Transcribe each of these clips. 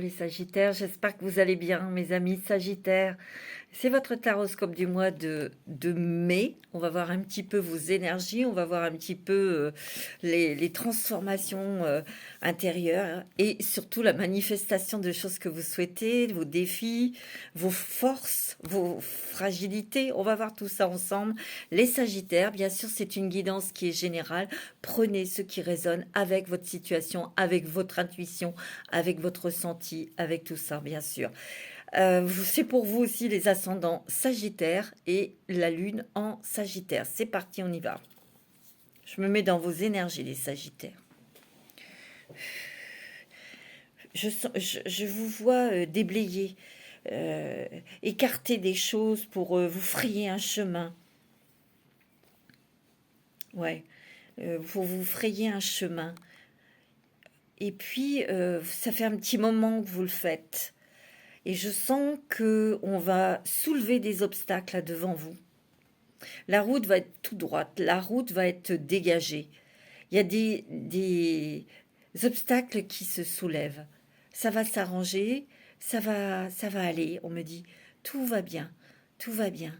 les Sagittaires, j'espère que vous allez bien, mes amis Sagittaires. C'est votre taroscope du mois de mai. On va voir un petit peu vos énergies, on va voir un petit peu les transformations intérieures et surtout la manifestation de choses que vous souhaitez, vos défis, vos forces, vos fragilités. On va voir tout ça ensemble. Les Sagittaires, bien sûr, c'est une guidance qui est générale. Prenez ce qui résonne avec votre situation, avec votre intuition, avec votre ressenti, avec tout ça, bien sûr. C'est pour vous aussi les ascendants Sagittaires et la Lune en Sagittaire. C'est parti, on y va. Je me mets dans vos énergies, les Sagittaires. Je vous vois déblayer, écarter des choses pour vous frayer un chemin. Ouais, pour vous frayer un chemin. Et puis, ça fait un petit moment que vous le faites. Et je sens que on va soulever des obstacles là devant vous. La route va être toute droite, la route va être dégagée. Il y a des obstacles qui se soulèvent. Ça va s'arranger, ça va aller. On me dit, tout va bien, tout va bien.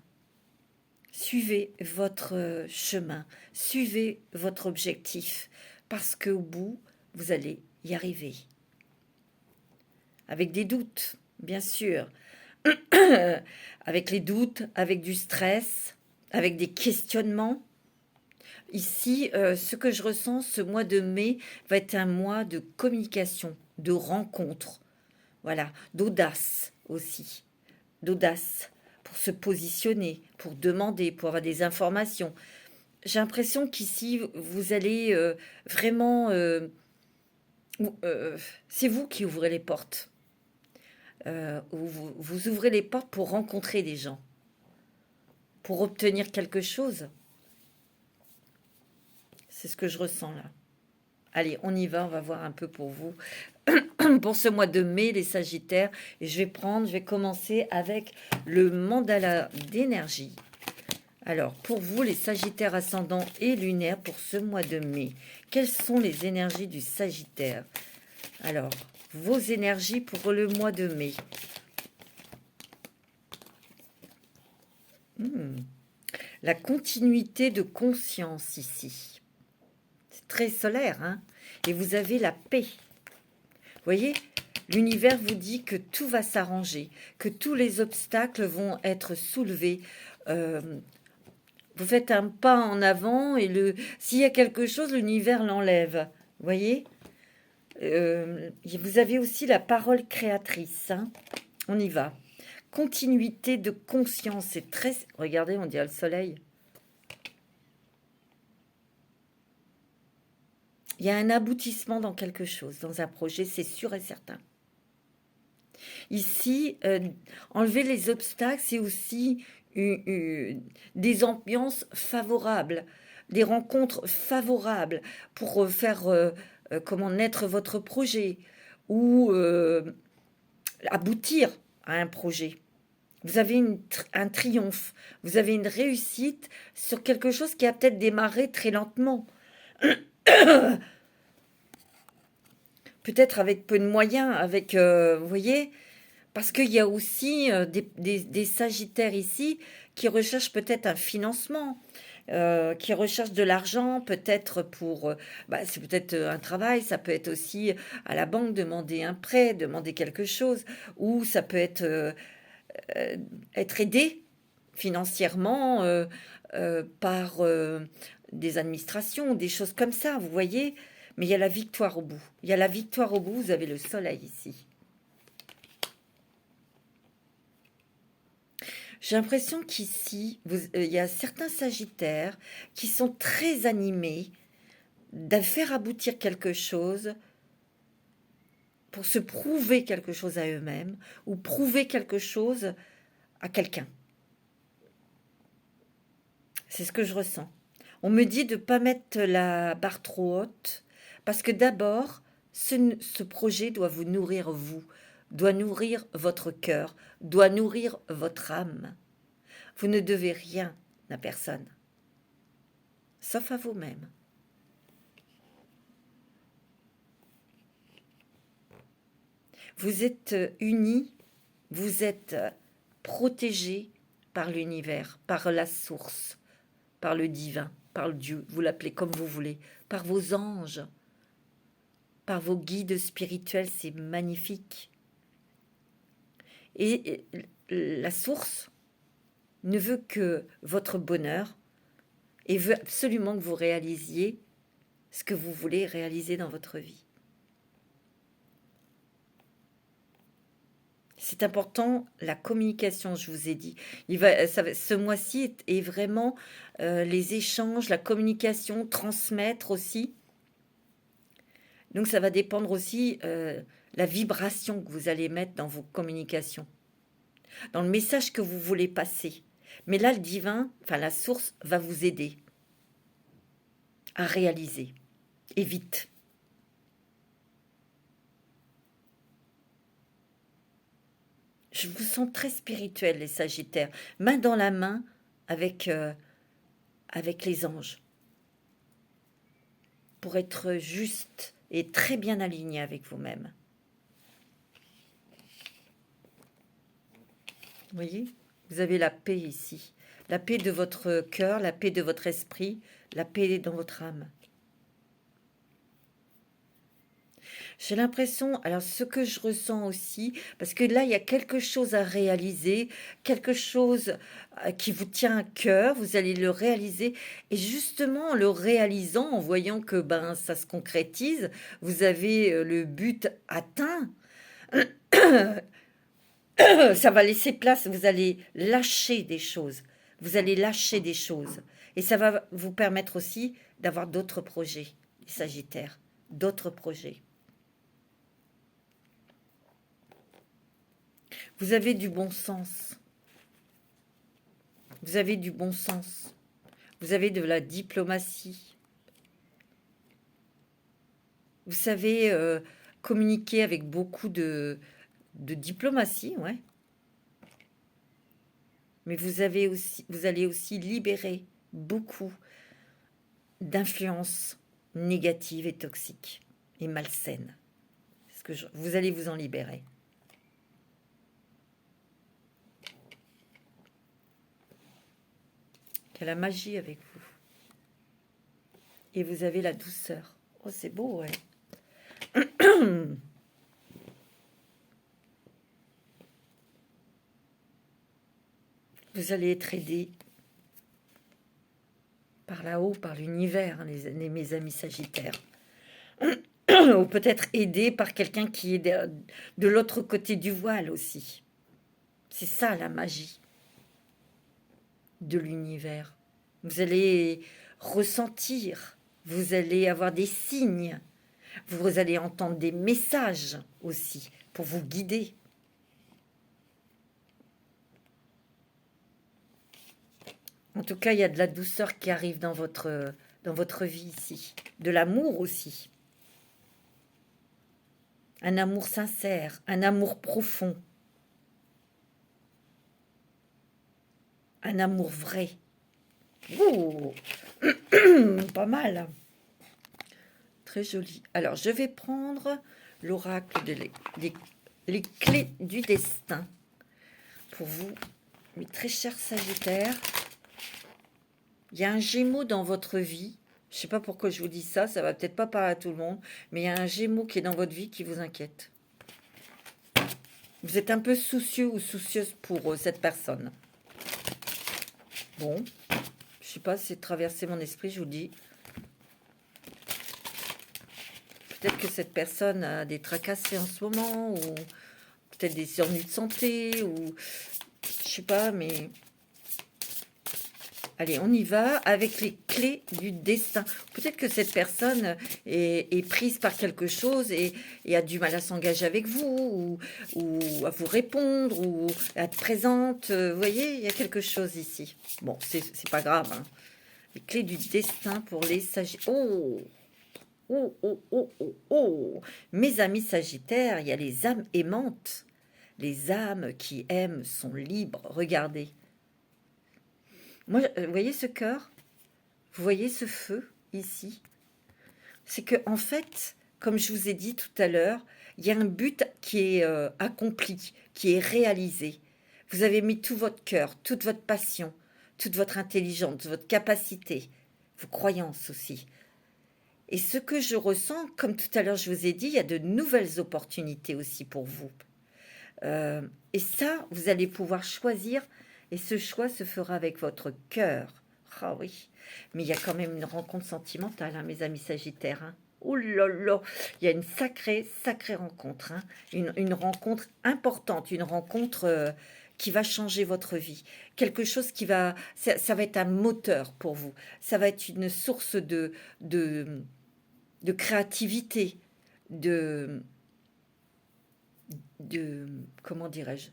Suivez votre chemin, suivez votre objectif, parce qu'au bout, vous allez y arriver. Avec des doutes, bien sûr, avec les doutes, avec du stress, avec des questionnements. Ici, ce que je ressens, ce mois de mai va être un mois de communication, de rencontre, voilà, d'audace aussi, d'audace pour se positionner, pour demander, pour avoir des informations. J'ai l'impression qu'ici, vous allez vraiment... c'est vous qui ouvrez les portes. Vous ouvrez les portes pour rencontrer des gens, pour obtenir quelque chose. C'est ce que je ressens là. Allez, on y va, on va voir un peu pour vous. Pour ce mois de mai, les Sagittaires. Et je vais commencer avec le mandala d'énergie. Alors, pour vous, les Sagittaires ascendants et lunaires, pour ce mois de mai, quelles sont les énergies du Sagittaire? Alors, vos énergies pour le mois de mai. La continuité de conscience ici. C'est très solaire, hein? Et vous avez la paix. Vous voyez, l'univers vous dit que tout va s'arranger, que tous les obstacles vont être soulevés. Vous faites un pas en avant et s'il y a quelque chose, l'univers l'enlève. Vous voyez, vous avez aussi la parole créatrice. Hein. On y va. Continuité de conscience. C'est très... Regardez, on dirait le soleil. Il y a un aboutissement dans quelque chose, dans un projet, c'est sûr et certain. Ici, enlever les obstacles, c'est aussi des ambiances favorables, des rencontres favorables pour faire comment naître votre projet ou aboutir à un projet. Vous avez un triomphe, vous avez une réussite sur quelque chose qui a peut-être démarré très lentement. Peut-être avec peu de moyens, avec, vous voyez, parce qu'il y a aussi des Sagittaires ici qui recherchent peut-être un financement, qui recherchent de l'argent, peut-être pour... c'est peut-être un travail, ça peut être aussi à la banque demander un prêt, demander quelque chose, ou ça peut être aidé financièrement par des administrations, des choses comme ça, vous voyez. Mais il y a la victoire au bout. Il y a la victoire au bout, vous avez le soleil ici. J'ai l'impression qu'ici, il y a certains Sagittaires qui sont très animés de faire aboutir quelque chose pour se prouver quelque chose à eux-mêmes ou prouver quelque chose à quelqu'un. C'est ce que je ressens. On me dit de ne pas mettre la barre trop haute parce que d'abord, ce projet doit vous nourrir vous, doit nourrir votre cœur, doit nourrir votre âme. Vous ne devez rien à personne, sauf à vous-même. Vous êtes unis, vous êtes protégés par l'univers, par la source, par le divin, par le Dieu, vous l'appelez comme vous voulez, par vos anges, par vos guides spirituels, c'est magnifique. Et la source ne veut que votre bonheur et veut absolument que vous réalisiez ce que vous voulez réaliser dans votre vie. C'est important, la communication, je vous ai dit. Ce mois-ci est vraiment les échanges, la communication, transmettre aussi. Donc ça va dépendre aussi la vibration que vous allez mettre dans vos communications, dans le message que vous voulez passer. Mais là, le divin, enfin la source, va vous aider à réaliser. Et vite. Je vous sens très spirituel, les Sagittaires. Main dans la main avec les anges. Pour être juste et très bien aligné avec vous-même. Vous voyez? Vous avez la paix ici. La paix de votre cœur, la paix de votre esprit, la paix dans votre âme. J'ai l'impression, alors ce que je ressens aussi, parce que là, il y a quelque chose à réaliser, quelque chose qui vous tient à cœur, vous allez le réaliser, et justement, en le réalisant, en voyant que ça se concrétise, vous avez le but atteint, ça va laisser place, vous allez lâcher des choses, et ça va vous permettre aussi d'avoir d'autres projets, les Sagittaires, d'autres projets. Vous avez du bon sens. Vous avez du bon sens. Vous avez de la diplomatie. Vous savez communiquer avec beaucoup de diplomatie, ouais. Mais vous allez aussi libérer beaucoup d'influences négatives et toxiques et malsaines. Vous allez vous en libérer. Il y a la magie avec vous. Et vous avez la douceur. Oh, c'est beau, ouais. Vous allez être aidé par là-haut, par l'univers, hein, mes amis Sagittaires. Ou peut-être aidé par quelqu'un qui est de l'autre côté du voile aussi. C'est ça la magie de l'univers. Vous allez ressentir, vous allez avoir des signes, vous allez entendre des messages aussi pour vous guider. En tout cas, il y a de la douceur qui arrive dans votre vie ici, de l'amour aussi. Un amour sincère, un amour profond. Un amour vrai. Oh, pas mal. Très joli. Alors, je vais prendre l'oracle les clés du destin pour vous, mes très chers Sagittaires. Il y a un Gémeaux dans votre vie. Je ne sais pas pourquoi je vous dis ça, ça va peut-être pas parler à tout le monde, mais il y a un Gémeaux qui est dans votre vie qui vous inquiète. Vous êtes un peu soucieux ou soucieuse pour cette personne. Bon, je sais pas, c'est traversé mon esprit, je vous dis. Peut-être que cette personne a des tracasseries en ce moment, ou peut-être des ennuis de santé, ou je sais pas, mais... Allez, on y va avec les clés du destin. Peut-être que cette personne est prise par quelque chose et a du mal à s'engager avec vous, ou à vous répondre, ou à être présente. Vous voyez, il y a quelque chose ici. Bon, c'est pas grave. Hein. Les clés du destin pour les Sagittaires. Oh, oh, oh, oh, oh, oh. Mes amis Sagittaires, il y a les âmes aimantes. Les âmes qui aiment sont libres. Regardez. Moi, vous voyez ce cœur? Vous voyez ce feu ici? C'est que en fait, comme je vous ai dit tout à l'heure, Il y a un but qui est accompli, qui est réalisé. Vous avez mis tout votre cœur, toute votre passion, toute votre intelligence, votre capacité, vos croyances aussi. Et ce que je ressens, comme tout à l'heure je vous ai dit, il y a de nouvelles opportunités aussi pour vous. Et ça, vous allez pouvoir choisir, et ce choix se fera avec votre cœur. Ah oui, mais il y a quand même une rencontre sentimentale, hein, mes amis Sagittaires. Hein. Ouh là là, il y a une sacrée, sacrée rencontre. Hein. Une rencontre importante, une rencontre qui va changer votre vie. Quelque chose qui va... Ça va être un moteur pour vous. Ça va être une source de, de créativité, de, de comment dirais-je,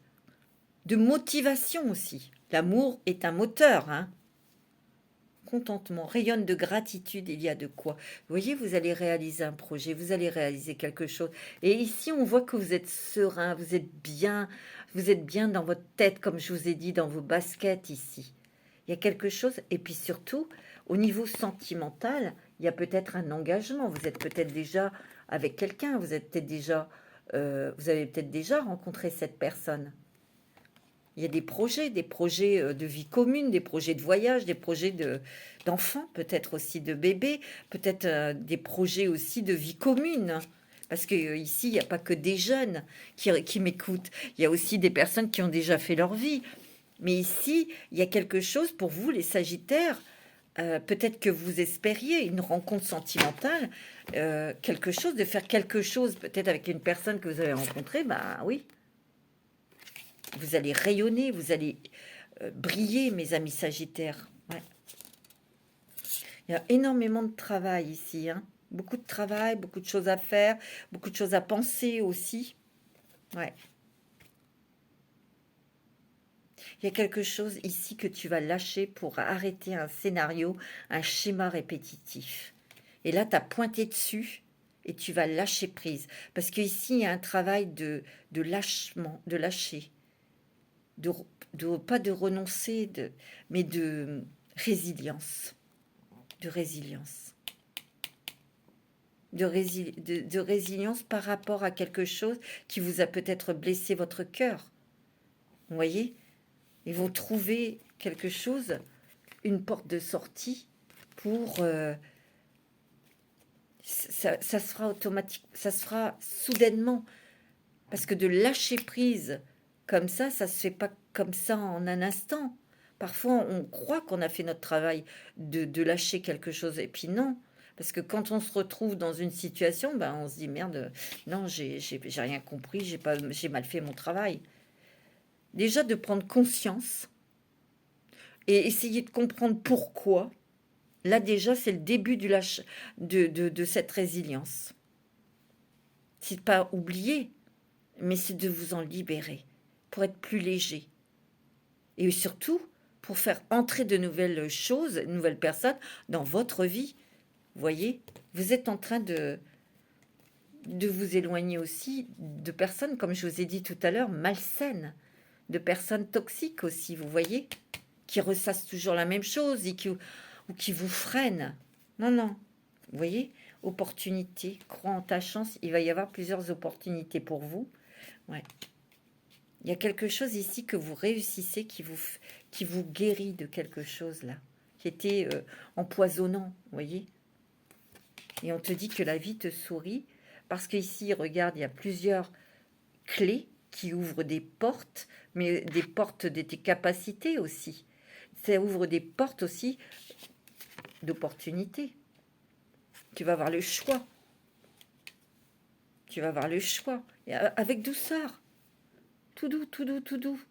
de motivation aussi. L'amour est un moteur, hein. Contentement, rayonne de gratitude, il y a de quoi. Vous voyez, vous allez réaliser un projet, vous allez réaliser quelque chose. Et ici, on voit que vous êtes serein, vous êtes bien dans votre tête, comme je vous ai dit, dans vos baskets ici. Il y a quelque chose, et puis surtout, au niveau sentimental, il y a peut-être un engagement. Vous êtes peut-être déjà avec quelqu'un, vous êtes peut-être déjà, vous avez peut-être déjà rencontré cette personne. Il y a des projets de vie commune, des projets de voyage, des projets d'enfants, peut-être aussi de bébés, peut-être des projets aussi de vie commune. Parce que ici, il n'y a pas que des jeunes qui m'écoutent. Il y a aussi des personnes qui ont déjà fait leur vie. Mais ici, il y a quelque chose pour vous, les Sagittaires. Peut-être que vous espériez une rencontre sentimentale, quelque chose, de faire quelque chose, peut-être avec une personne que vous avez rencontrée. Ben oui, vous allez rayonner, vous allez briller, mes amis Sagittaires. Ouais. Il y a énormément de travail ici. Hein. Beaucoup de travail, beaucoup de choses à faire, beaucoup de choses à penser aussi. Ouais. Il y a quelque chose ici que tu vas lâcher pour arrêter un scénario, un schéma répétitif. Et là, tu as pointé dessus et tu vas lâcher prise. Parce qu'ici, il y a un travail de lâchement, de lâcher. Pas de renoncer, mais de résilience. De résilience. De résilience par rapport à quelque chose qui vous a peut-être blessé votre cœur. Vous voyez? Ils vont trouver quelque chose, une porte de sortie pour... ça se fera automatique, ça se fera soudainement. Parce que de lâcher prise comme ça se fait pas comme ça en un instant. Parfois, on croit qu'on a fait notre travail de lâcher quelque chose. Et puis non. Parce que quand on se retrouve dans une situation, ben, on se dit, merde, non, j'ai rien compris, j'ai mal fait mon travail. Déjà, de prendre conscience et essayer de comprendre pourquoi. Là, déjà, c'est le début de cette résilience. C'est de pas oublier, mais c'est de vous en libérer pour être plus léger. Et surtout, pour faire entrer de nouvelles choses, de nouvelles personnes dans votre vie. Vous voyez, vous êtes en train de vous éloigner aussi de personnes, comme je vous ai dit tout à l'heure, malsaines, de personnes toxiques aussi, vous voyez, qui ressassent toujours la même chose et ou qui vous freinent. Non, non. Vous voyez, opportunité, crois en ta chance, il va y avoir plusieurs opportunités pour vous. Ouais. Il y a quelque chose ici que vous réussissez, qui vous guérit de quelque chose là, qui était empoisonnant, vous voyez. Et on te dit que la vie te sourit, parce qu'ici, regarde, il y a plusieurs clés qui ouvrent des portes, mais des portes de tes capacités aussi. Ça ouvre des portes aussi d'opportunités. Tu vas avoir le choix. Tu vas avoir le choix. Et avec douceur. Tout doux, tout doux, tout doux.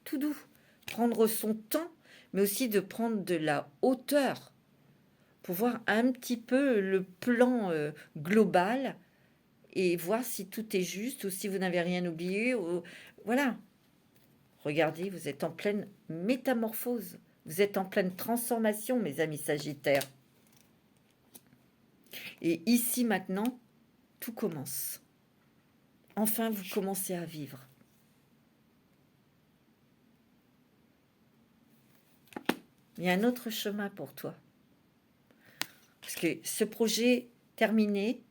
Tout doux. Prendre son temps, mais aussi de prendre de la hauteur pour voir un petit peu le plan global et voir si tout est juste ou si vous n'avez rien oublié. Voilà. Regardez, vous êtes en pleine métamorphose. Vous êtes en pleine transformation, mes amis Sagittaires. Et ici, maintenant, tout commence. Enfin, vous commencez à vivre. Il y a un autre chemin pour toi. Parce que ce projet terminé,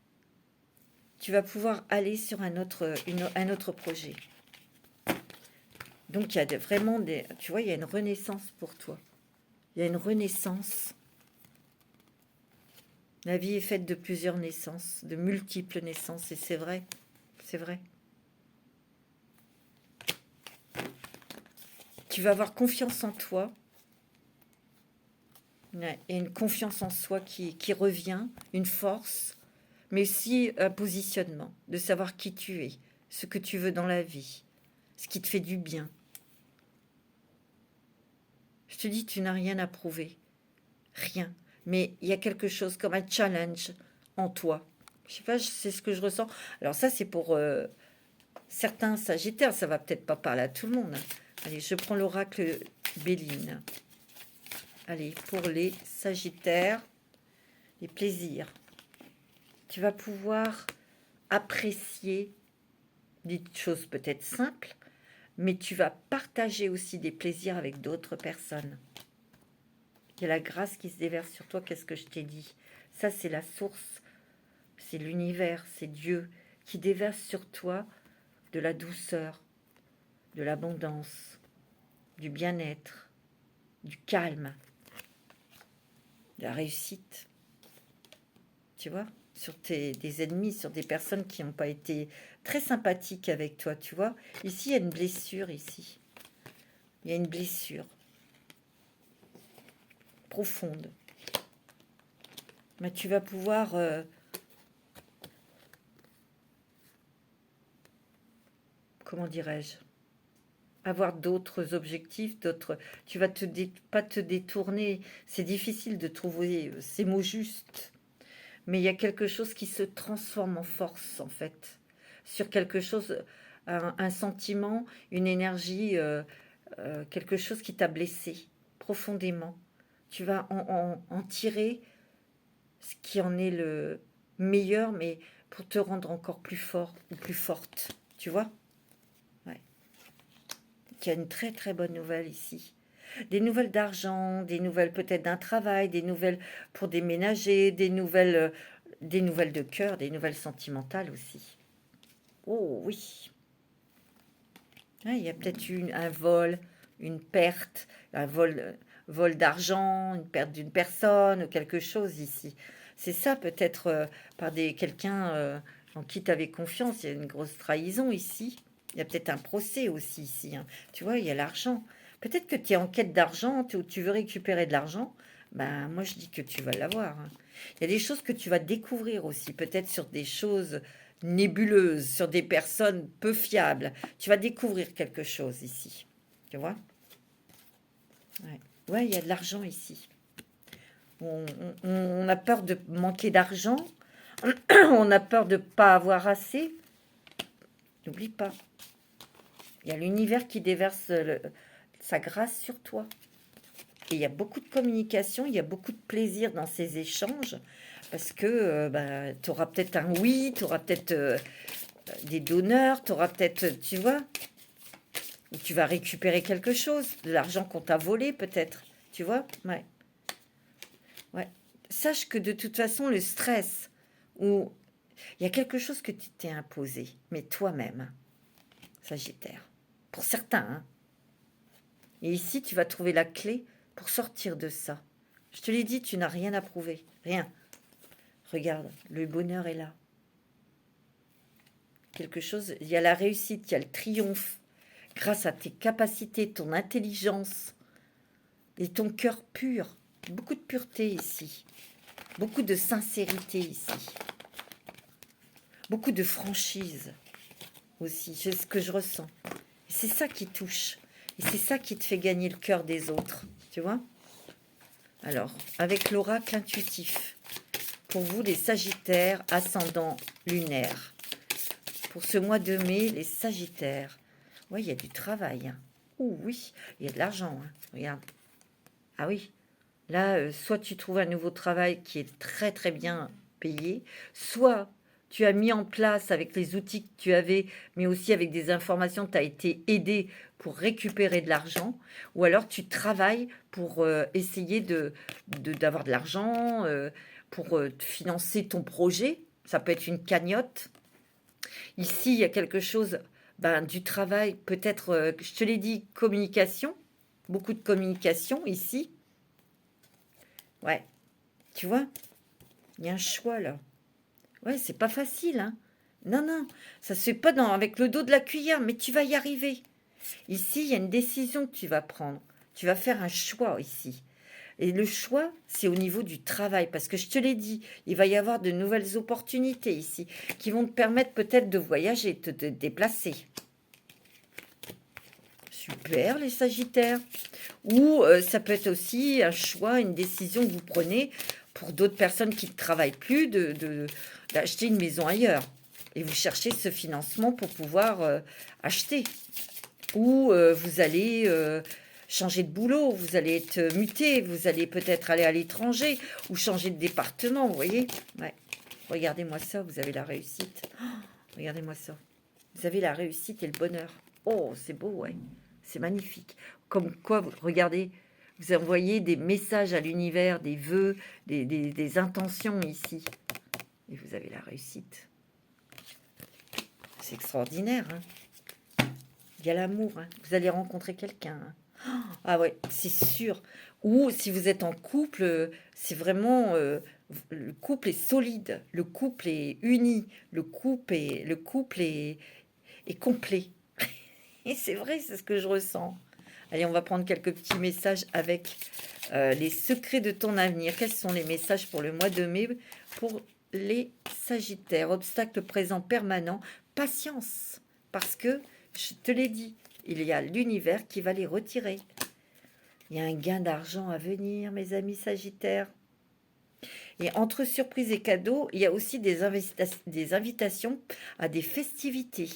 tu vas pouvoir aller sur un autre projet. Donc, il y a vraiment des... Tu vois, il y a une renaissance pour toi. Il y a une renaissance. La vie est faite de plusieurs naissances, de multiples naissances, et c'est vrai. C'est vrai. Tu vas avoir confiance en toi. Il y a une confiance en soi qui revient, une force, mais aussi un positionnement, de savoir qui tu es, ce que tu veux dans la vie, ce qui te fait du bien. Je te dis, tu n'as rien à prouver. Rien. Mais il y a quelque chose comme un challenge en toi. Je sais pas, c'est ce que je ressens. Alors ça, c'est pour certains sagittaires. Ça va peut-être pas parler à tout le monde. Allez, je prends l'oracle Béline. Allez, pour les sagittaires, les plaisirs. Tu vas pouvoir apprécier des choses peut-être simples, mais tu vas partager aussi des plaisirs avec d'autres personnes. Il y a la grâce qui se déverse sur toi. Qu'est-ce que je t'ai dit? Ça, c'est la source. C'est l'univers, c'est Dieu qui déverse sur toi de la douceur, de l'abondance, du bien-être, du calme, de la réussite. Tu vois? Sur des ennemis, sur des personnes qui n'ont pas été très sympathiques avec toi, tu vois? Ici, il y a une blessure, ici. Il y a une blessure profonde. Mais tu vas pouvoir comment dirais-je, avoir d'autres objectifs, d'autres. Tu vas pas te détourner. C'est difficile de trouver ces mots justes, mais il y a quelque chose qui se transforme en force en fait, sur quelque chose, un sentiment, une énergie, quelque chose qui t'a blessé profondément. Tu vas en tirer ce qui en est le meilleur, mais pour te rendre encore plus fort ou plus forte. Tu vois? Ouais. Il y a une très très bonne nouvelle ici. Des nouvelles d'argent, des nouvelles peut-être d'un travail, des nouvelles pour déménager, des nouvelles de cœur, des nouvelles sentimentales aussi. Oh oui. Ah, il y a peut-être eu un vol, une perte, un vol d'argent, une perte d'une personne ou quelque chose ici. C'est ça peut-être par quelqu'un en qui tu avais confiance. Il y a une grosse trahison ici. Il y a peut-être un procès aussi ici, hein. Tu vois, il y a l'argent. Peut-être que tu es en quête d'argent, tu veux récupérer de l'argent. Ben, moi, je dis que tu vas l'avoir, hein. Il y a des choses que tu vas découvrir aussi, peut-être sur des choses nébuleuses, sur des personnes peu fiables. Tu vas découvrir quelque chose ici. Tu vois? Ouais. Ouais, il y a de l'argent ici. On a peur de manquer d'argent. On a peur de ne pas avoir assez. N'oublie pas. Il y a l'univers qui déverse sa grâce sur toi. Et il y a beaucoup de communication, il y a beaucoup de plaisir dans ces échanges. Parce que tu auras peut-être un oui, tu auras peut-être des donneurs, tu auras peut-être, tu vois, ou tu vas récupérer quelque chose, de l'argent qu'on t'a volé peut-être, tu vois, ouais. Ouais. Sache que de toute façon, le stress, ou il y a quelque chose que tu t'es imposé, mais toi-même, Sagittaire, pour certains, hein. Et ici, tu vas trouver la clé pour sortir de ça. Je te l'ai dit, tu n'as rien à prouver, rien. Regarde, le bonheur est là. Quelque chose, il y a la réussite, il y a le triomphe, grâce à tes capacités, ton intelligence et ton cœur pur. Beaucoup de pureté ici, beaucoup de sincérité ici, beaucoup de franchise aussi, c'est ce que je ressens. Et c'est ça qui touche, et c'est ça qui te fait gagner le cœur des autres, tu vois. Alors, avec l'oracle intuitif, pour vous les Sagittaires, ascendant lunaire, pour ce mois de mai, les Sagittaires, ouais, il y a du travail, hein. Oh oui, il y a de l'argent, hein. Regarde. Ah oui, là, soit tu trouves un nouveau travail qui est très très bien payé, soit tu as mis en place avec les outils que tu avais, mais aussi avec des informations, tu as été aidé pour récupérer de l'argent, ou alors tu travailles pour essayer d'avoir de l'argent, pour financer ton projet. Ça peut être une cagnotte, Ici, il y a quelque chose, ben, du travail, peut-être, je te l'ai dit, communication, beaucoup de communication ici. Ouais, tu vois, il y a un choix là. Ouais, c'est pas facile, hein. Non, non, ça se fait pas avec le dos de la cuillère, mais tu vas y arriver. Ici, il y a une décision que tu vas prendre. Tu vas faire un choix ici. Et le choix, c'est au niveau du travail, parce que je te l'ai dit, il va y avoir de nouvelles opportunités ici, qui vont te permettre peut-être de voyager, de te déplacer. Super, les Sagittaires. Ou ça peut être aussi un choix, une décision que vous prenez pour d'autres personnes qui ne travaillent plus, d'acheter une maison ailleurs. Et vous cherchez ce financement pour pouvoir acheter. Ou vous allez changer de boulot, vous allez être muté, vous allez peut-être aller à l'étranger ou changer de département, vous voyez. Ouais. Regardez-moi ça, vous avez la réussite. Oh, regardez-moi ça. Vous avez la réussite et le bonheur. Oh, c'est beau, ouais. C'est magnifique. Comme quoi, regardez, vous envoyez des messages à l'univers, des vœux, des intentions ici. Et vous avez la réussite. C'est extraordinaire, hein. Il y a l'amour, hein. Vous allez rencontrer quelqu'un, hein. Ah ouais, c'est sûr. Ou si vous êtes en couple, c'est vraiment le couple est solide, le couple est uni, le couple est complet. Et c'est vrai, c'est ce que je ressens. Allez, on va prendre quelques petits messages avec les secrets de ton avenir. Quels sont les messages pour le mois de mai pour les Sagittaires? Obstacle présent permanent, patience, parce que je te l'ai dit, il y a l'univers qui va les retirer. Il y a un gain d'argent à venir, mes amis Sagittaires. Et entre surprises et cadeaux, il y a aussi des invitations à des festivités.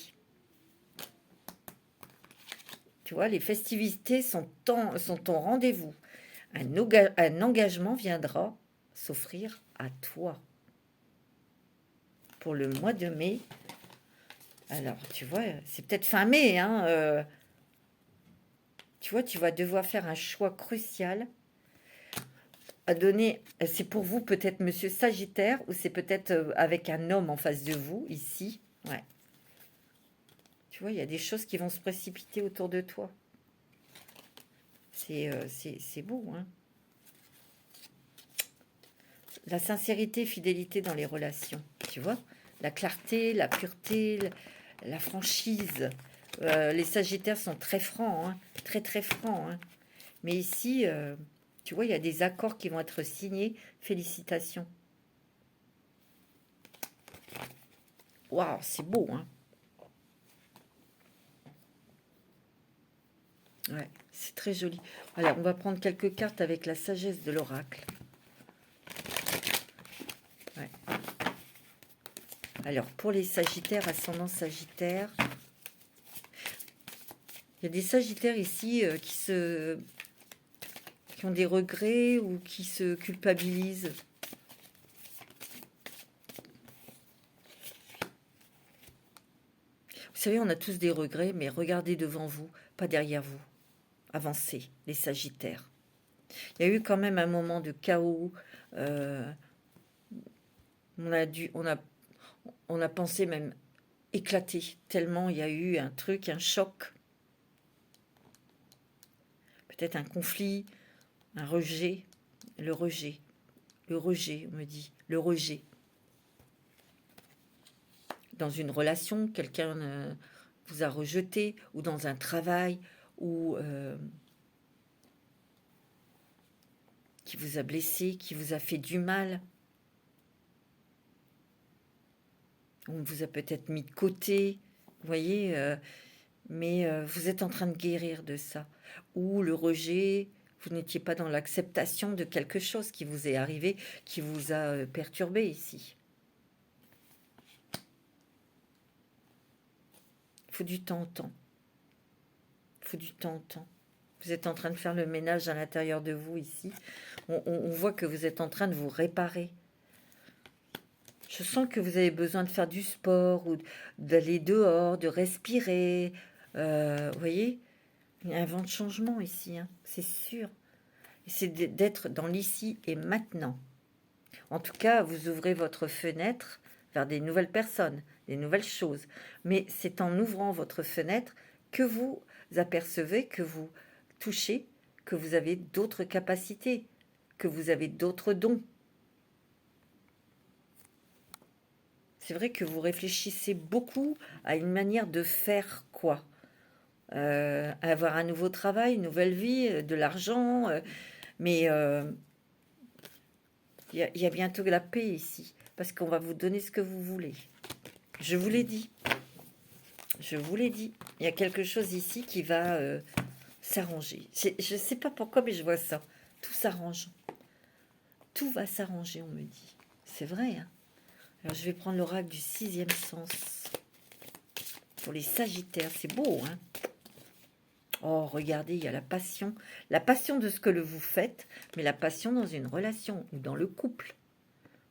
Tu vois, les festivités sont ton rendez-vous. Un engagement viendra s'offrir à toi. Pour le mois de mai. Alors, tu vois, c'est peut-être fin mai, hein. Tu vois, tu vas devoir faire un choix crucial à donner. C'est pour vous peut-être Monsieur Sagittaire ou c'est peut-être avec un homme en face de vous, ici. Ouais. Tu vois, il y a des choses qui vont se précipiter autour de toi. C'est beau, hein. La sincérité, fidélité dans les relations, tu vois. La clarté, la pureté, la franchise. Les Sagittaires sont très francs, hein, très très francs, hein. Mais ici, tu vois, il y a des accords qui vont être signés. Félicitations. Waouh, c'est beau, hein. Ouais, c'est très joli. Voilà, on va prendre quelques cartes avec la sagesse de l'oracle. Ouais. Alors, pour les Sagittaires, ascendant Sagittaire, il y a des Sagittaires ici qui ont des regrets ou qui se culpabilisent. Vous savez, on a tous des regrets, mais regardez devant vous, pas derrière vous. Avancez, les Sagittaires. Il y a eu quand même un moment de chaos. On a pensé même éclater, tellement il y a eu un truc, un choc. Peut-être un conflit, un rejet. Le rejet. Le rejet, on me dit. Le rejet. Dans une relation, quelqu'un vous a rejeté, ou dans un travail, ou qui vous a blessé, qui vous a fait du mal. On vous a peut-être mis de côté, vous voyez, mais vous êtes en train de guérir de ça. Ou le rejet, vous n'étiez pas dans l'acceptation de quelque chose qui vous est arrivé, qui vous a perturbé ici. Il faut du temps au temps. Il faut du temps au temps. Vous êtes en train de faire le ménage à l'intérieur de vous ici. On voit que vous êtes en train de vous réparer. Je sens que vous avez besoin de faire du sport ou d'aller dehors, de respirer. Vous voyez, il y a un vent de changement ici, hein, c'est sûr. C'est d'être dans l'ici et maintenant. En tout cas, vous ouvrez votre fenêtre vers des nouvelles personnes, des nouvelles choses. Mais c'est en ouvrant votre fenêtre que vous apercevez, que vous touchez, que vous avez d'autres capacités, que vous avez d'autres dons. C'est vrai que vous réfléchissez beaucoup à une manière de faire quoi? Avoir un nouveau travail, une nouvelle vie, de l'argent, mais il y a bientôt de la paix ici, parce qu'on va vous donner ce que vous voulez. Je vous l'ai dit. Je vous l'ai dit. Il y a quelque chose ici qui va s'arranger. Je ne sais pas pourquoi, mais je vois ça. Tout s'arrange. Tout va s'arranger, on me dit. C'est vrai, hein? Alors, je vais prendre l'oracle du 6e sens. Pour les Sagittaires, c'est beau, hein? Oh, regardez, il y a la passion. La passion de ce que vous faites, mais la passion dans une relation ou dans le couple,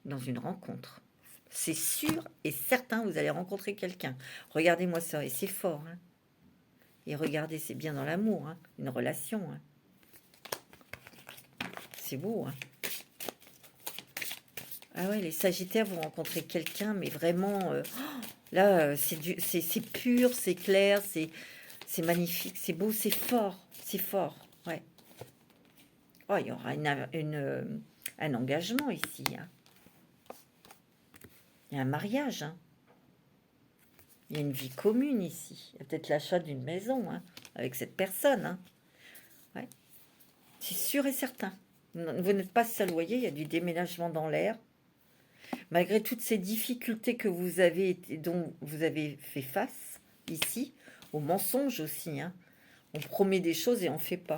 dans une rencontre. C'est sûr et certain, vous allez rencontrer quelqu'un. Regardez-moi ça, et c'est fort, hein? Et regardez, c'est bien dans l'amour, hein? Une relation, hein? C'est beau, hein? Ah ouais, les Sagittaires, vous rencontrez quelqu'un, mais vraiment, là, c'est pur, c'est clair, c'est magnifique, c'est beau, c'est fort, ouais. Oh, il y aura un engagement ici, hein. Il y a un mariage, hein. Il y a une vie commune ici. Il y a peut-être l'achat d'une maison, hein, avec cette personne, hein. Ouais. C'est sûr et certain. Vous n'êtes pas seul, vous voyez, il y a du déménagement dans l'air. Malgré toutes ces difficultés que vous avez dont vous avez fait face ici, aux mensonges aussi, hein. On promet des choses et on ne fait pas.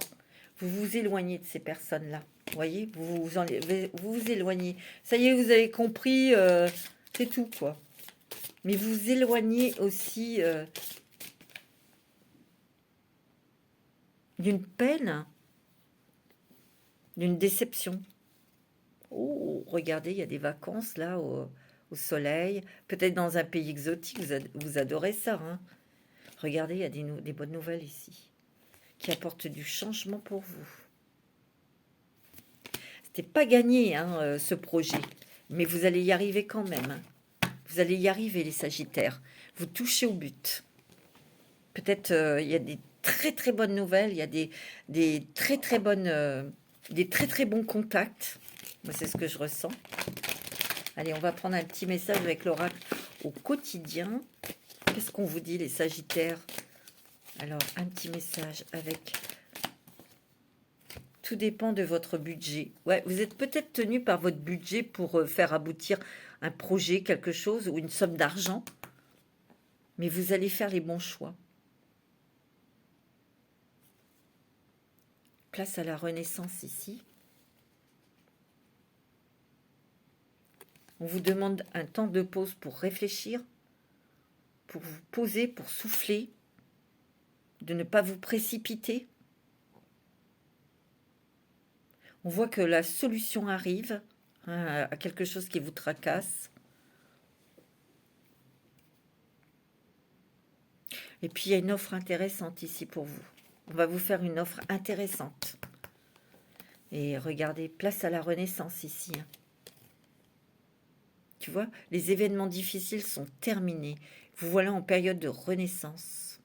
Vous vous éloignez de ces personnes-là. Vous voyez, vous vous éloignez. Ça y est, vous avez compris, c'est tout, quoi. Mais vous vous éloignez aussi d'une peine, d'une déception. Oh, regardez, il y a des vacances là au soleil, peut-être dans un pays exotique, vous adorez ça, hein. Regardez, il y a des bonnes nouvelles ici, qui apportent du changement pour vous. C'était pas gagné, hein, ce projet, mais vous allez y arriver quand même, hein. Vous allez y arriver, les Sagittaires. Vous touchez au but. Peut-être il y a des très très bonnes nouvelles, il y a des très très bonnes, des très très bons contacts. Moi, c'est ce que je ressens. Allez, on va prendre un petit message avec l'oracle au quotidien. Qu'est-ce qu'on vous dit, les Sagittaires? Alors, un petit message avec... Tout dépend de votre budget. Ouais, vous êtes peut-être tenu par votre budget pour faire aboutir un projet, quelque chose, ou une somme d'argent. Mais vous allez faire les bons choix. Place à la renaissance ici. On vous demande un temps de pause pour réfléchir, pour vous poser, pour souffler, de ne pas vous précipiter. On voit que la solution arrive, hein, à quelque chose qui vous tracasse. Et puis, il y a une offre intéressante ici pour vous. On va vous faire une offre intéressante. Et regardez, place à la renaissance ici, hein. Tu vois, les événements difficiles sont terminés. Vous voilà en période de renaissance.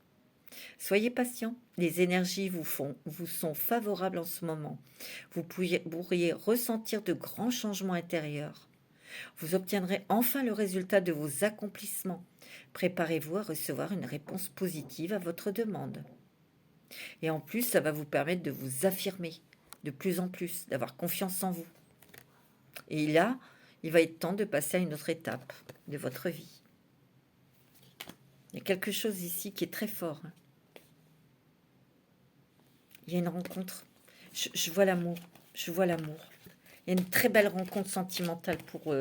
Soyez patient. Les énergies vous sont favorables en ce moment. Vous pourriez ressentir de grands changements intérieurs. Vous obtiendrez enfin le résultat de vos accomplissements. Préparez-vous à recevoir une réponse positive à votre demande. Et en plus, ça va vous permettre de vous affirmer de plus en plus, d'avoir confiance en vous. Et là, il va être temps de passer à une autre étape de votre vie. Il y a quelque chose ici qui est très fort, hein. Il y a une rencontre. Je vois l'amour. Je vois l'amour. Il y a une très belle rencontre sentimentale pour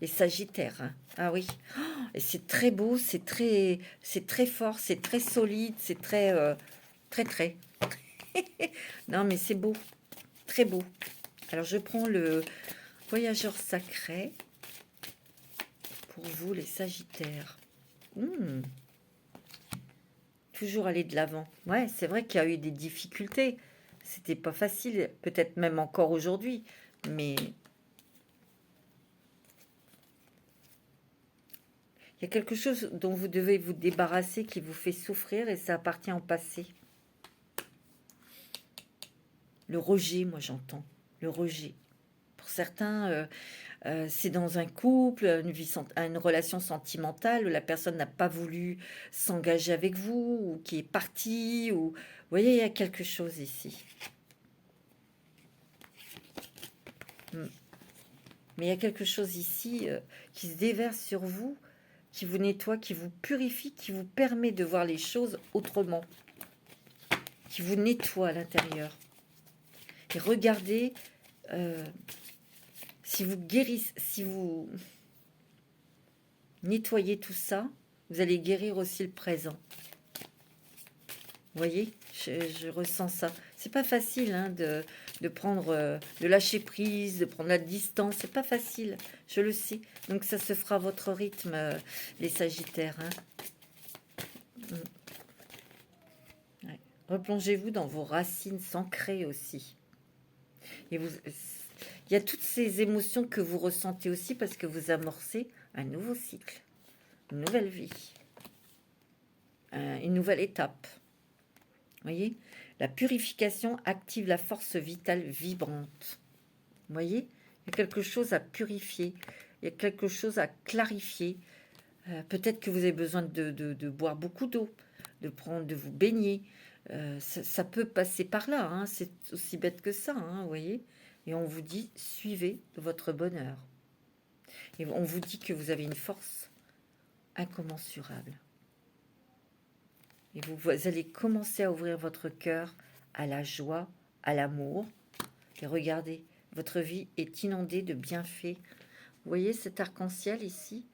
les Sagittaires, hein. Ah oui. Oh, et c'est très beau, c'est très fort, c'est très solide, c'est très. Non, mais c'est beau. Très beau. Alors, je prends le voyageur sacré pour vous, les Sagittaires. Toujours aller de l'avant. Ouais, c'est vrai qu'il y a eu des difficultés. C'était pas facile, peut-être même encore aujourd'hui, mais il Il y a quelque chose dont vous devez vous débarrasser qui vous fait souffrir et ça appartient au passé. Le rejet, moi j'entends. Le rejet. Pour certains, c'est dans un couple, une relation sentimentale où la personne n'a pas voulu s'engager avec vous ou qui est partie. Ou... Vous voyez, il y a quelque chose ici. Mais il y a quelque chose ici qui se déverse sur vous, qui vous nettoie, qui vous purifie, qui vous permet de voir les choses autrement, qui vous nettoie à l'intérieur. Et regardez, si vous guérissez, si vous nettoyez tout ça, vous allez guérir aussi le présent. Vous voyez, je ressens ça. C'est pas facile hein, de prendre, de lâcher prise, de prendre la distance. C'est pas facile, je le sais. Donc ça se fera à votre rythme, les Sagittaires. Hein. Ouais. Replongez-vous dans vos racines ancrées aussi. Et vous, il y a toutes ces émotions que vous ressentez aussi parce que vous amorcez un nouveau cycle, une nouvelle vie, une nouvelle étape. Voyez, la purification active la force vitale vibrante. Voyez, il y a quelque chose à purifier, il y a quelque chose à clarifier. Peut-être que vous avez besoin de boire beaucoup d'eau, de vous baigner. Ça peut passer par là, hein, c'est aussi bête que ça, hein, vous voyez. Et on vous dit, suivez votre bonheur. Et on vous dit que vous avez une force incommensurable. Et vous allez commencer à ouvrir votre cœur à la joie, à l'amour. Et regardez, votre vie est inondée de bienfaits. Vous voyez cet arc-en-ciel ici?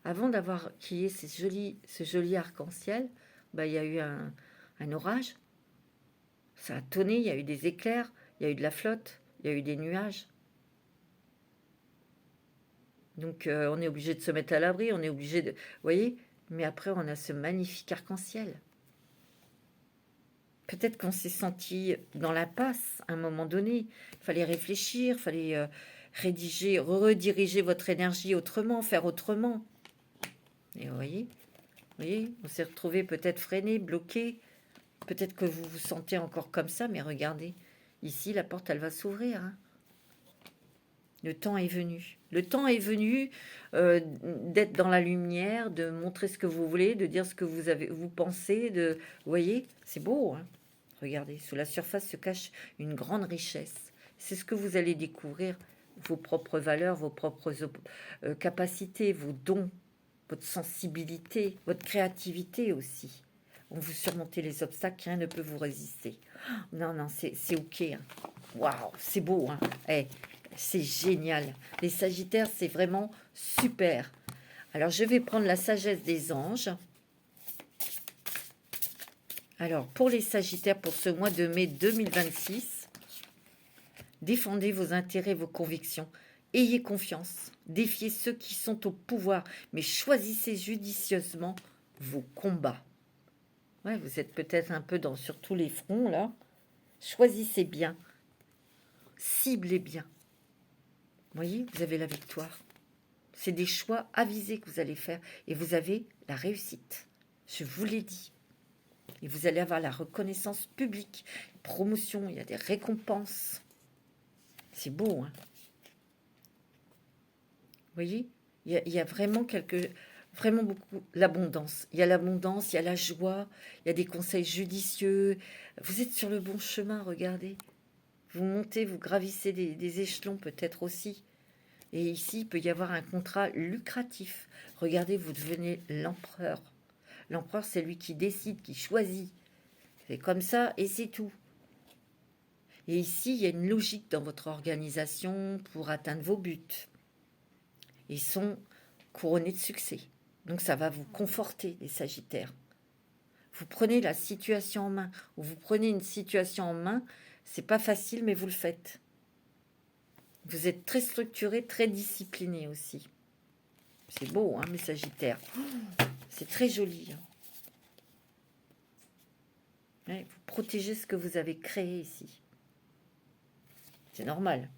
Avant d'avoir qu'il y ait ce joli arc-en-ciel, il y a eu un orage. Ça a tonné, il y a eu des éclairs, il y a eu de la flotte, il y a eu des nuages. Donc on est obligé de se mettre à l'abri, on est obligé de... Vous voyez? Mais après, on a ce magnifique arc-en-ciel. Peut-être qu'on s'est senti dans l'impasse à un moment donné. Il fallait réfléchir, il fallait rediriger votre énergie autrement, faire autrement. Et vous voyez, on s'est retrouvé peut-être freiné, bloqué. Peut-être que vous vous sentez encore comme ça, mais regardez, ici, la porte, elle va s'ouvrir. Hein. Le temps est venu. Le temps est venu d'être dans la lumière, de montrer ce que vous voulez, de dire ce que vous pensez. Vous voyez, c'est beau. Hein. Regardez, sous la surface se cache une grande richesse. C'est ce que vous allez découvrir, vos propres valeurs, vos propres capacités, vos dons, votre sensibilité, votre créativité aussi. On vous surmontez les obstacles, rien ne peut vous résister. Non, c'est ok. Hein. Waouh, c'est beau. Hein. Hey, c'est génial. Les Sagittaires, c'est vraiment super. Alors, je vais prendre la sagesse des anges. Alors, pour les Sagittaires, pour ce mois de mai 2026, défendez vos intérêts, vos convictions. Ayez confiance. Défiez ceux qui sont au pouvoir, mais choisissez judicieusement vos combats. Ouais, vous êtes peut-être un peu sur tous les fronts, là. Choisissez bien. Ciblez bien. Vous voyez, vous avez la victoire. C'est des choix avisés que vous allez faire. Et vous avez la réussite. Je vous l'ai dit. Et vous allez avoir la reconnaissance publique. Promotion, il y a des récompenses. C'est beau, hein. Vous voyez, il y a vraiment vraiment beaucoup, l'abondance. Il y a l'abondance, il y a la joie, il y a des conseils judicieux. Vous êtes sur le bon chemin, regardez. Vous montez, vous gravissez des échelons peut-être aussi. Et ici, il peut y avoir un contrat lucratif. Regardez, vous devenez l'empereur. L'empereur, c'est lui qui décide, qui choisit. C'est comme ça et c'est tout. Et ici, il y a une logique dans votre organisation pour atteindre vos buts. Ils sont couronnés de succès. Donc ça va vous conforter, les Sagittaires. Vous prenez la situation en main, ou vous prenez une situation en main, c'est pas facile, mais vous le faites. Vous êtes très structuré, très discipliné aussi. C'est beau, hein, mes Sagittaires. C'est très joli. Hein. Ouais, vous protégez ce que vous avez créé ici. C'est normal.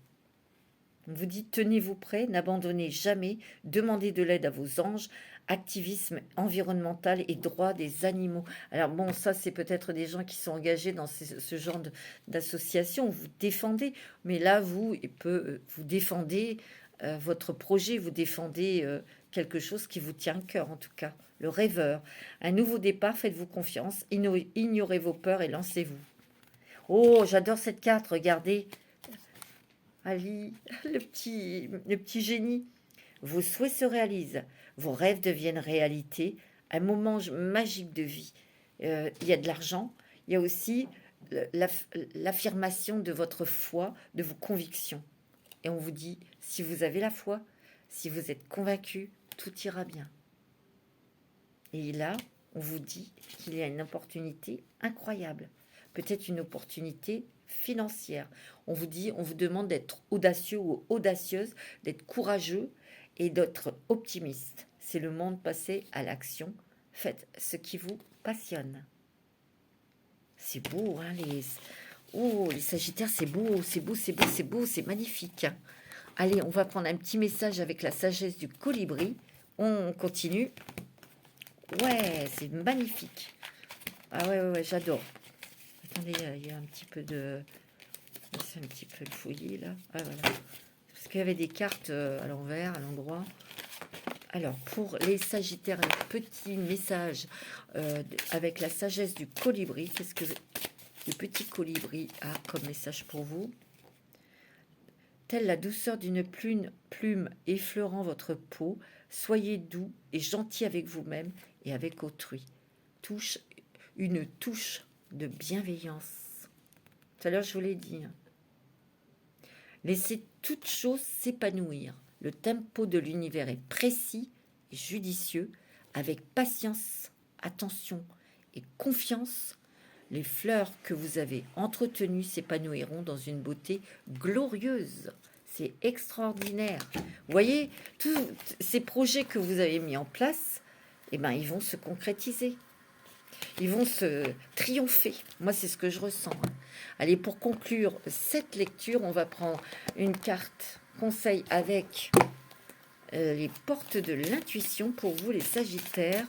On vous dit, tenez-vous prêts, n'abandonnez jamais, demandez de l'aide à vos anges, activisme environnemental et droit des animaux. Alors bon, ça c'est peut-être des gens qui sont engagés dans ce genre d'association, vous défendez, mais là vous défendez votre projet, vous défendez quelque chose qui vous tient à cœur en tout cas, le rêveur. Un nouveau départ, faites-vous confiance, ignorez vos peurs et lancez-vous. Oh, j'adore cette carte, regardez. Ali, le petit génie. Vos souhaits se réalisent, vos rêves deviennent réalité, un moment magique de vie. Il y a de l'argent, il y a aussi l'affirmation de votre foi, de vos convictions. Et on vous dit, si vous avez la foi, si vous êtes convaincu, tout ira bien. Et là, on vous dit qu'il y a une opportunité incroyable, peut-être une opportunité financière. On vous dit, on vous demande d'être audacieux ou audacieuse, d'être courageux et d'être optimiste. C'est le monde passé à l'action. Faites ce qui vous passionne. C'est beau, hein, les Sagittaires, c'est beau, c'est beau, c'est beau, c'est beau, c'est magnifique. Allez, on va prendre un petit message avec la sagesse du colibri. On continue. Ouais, c'est magnifique. Ah ouais, j'adore. Attendez, il y a un petit peu de... C'est un petit peu le fouillis, là. Ah, voilà. Parce qu'il y avait des cartes à l'envers, à l'endroit. Alors, pour les Sagittaires, un petit message avec la sagesse du colibri. Qu'est-ce que le petit colibri a comme message pour vous? Telle la douceur d'une plume effleurant votre peau, soyez doux et gentil avec vous-même et avec autrui. Une touche de bienveillance. Tout à l'heure, je vous l'ai dit. Hein. Laissez toute chose s'épanouir. Le tempo de l'univers est précis et judicieux. Avec patience, attention et confiance, les fleurs que vous avez entretenues s'épanouiront dans une beauté glorieuse. C'est extraordinaire. Vous voyez, tous ces projets que vous avez mis en place, eh ben, ils vont se concrétiser. Ils vont se triompher. Moi, c'est ce que je ressens. Allez, pour conclure cette lecture, on va prendre une carte conseil avec les portes de l'intuition pour vous, les Sagittaires.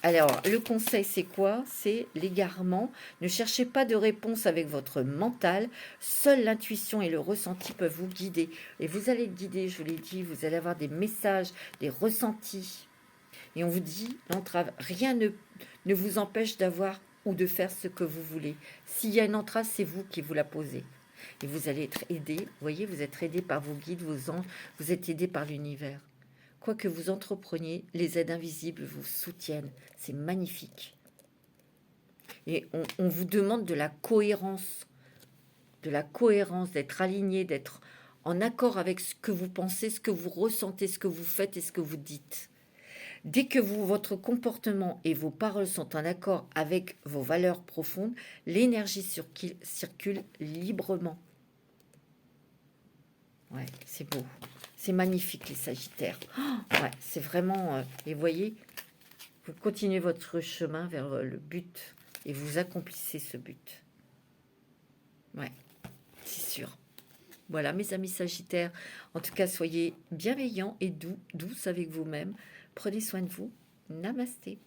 Alors, le conseil, c'est quoi? C'est l'égarement. Ne cherchez pas de réponse avec votre mental. Seule l'intuition et le ressenti peuvent vous guider. Et vous allez être guidé, je vous l'ai dit, vous allez avoir des messages, des ressentis. Et on vous dit, l'entrave, rien ne vous empêche d'avoir ou de faire ce que vous voulez. S'il y a une entrave, c'est vous qui vous la posez. Et vous allez être aidé, vous voyez, vous êtes aidé par vos guides, vos anges, vous êtes aidé par l'univers. Quoi que vous entrepreniez, les aides invisibles vous soutiennent. C'est magnifique. Et on vous demande de la cohérence, d'être aligné, d'être en accord avec ce que vous pensez, ce que vous ressentez, ce que vous faites et ce que vous dites. Dès que votre comportement et vos paroles sont en accord avec vos valeurs profondes, l'énergie circule librement. Ouais, c'est beau. C'est magnifique, les Sagittaires. Oh, ouais, c'est vraiment... et voyez, vous continuez votre chemin vers le but et vous accomplissez ce but. Ouais, c'est sûr. Voilà, mes amis Sagittaires. En tout cas, soyez bienveillants et douce avec vous-même. Prenez soin de vous. Namasté.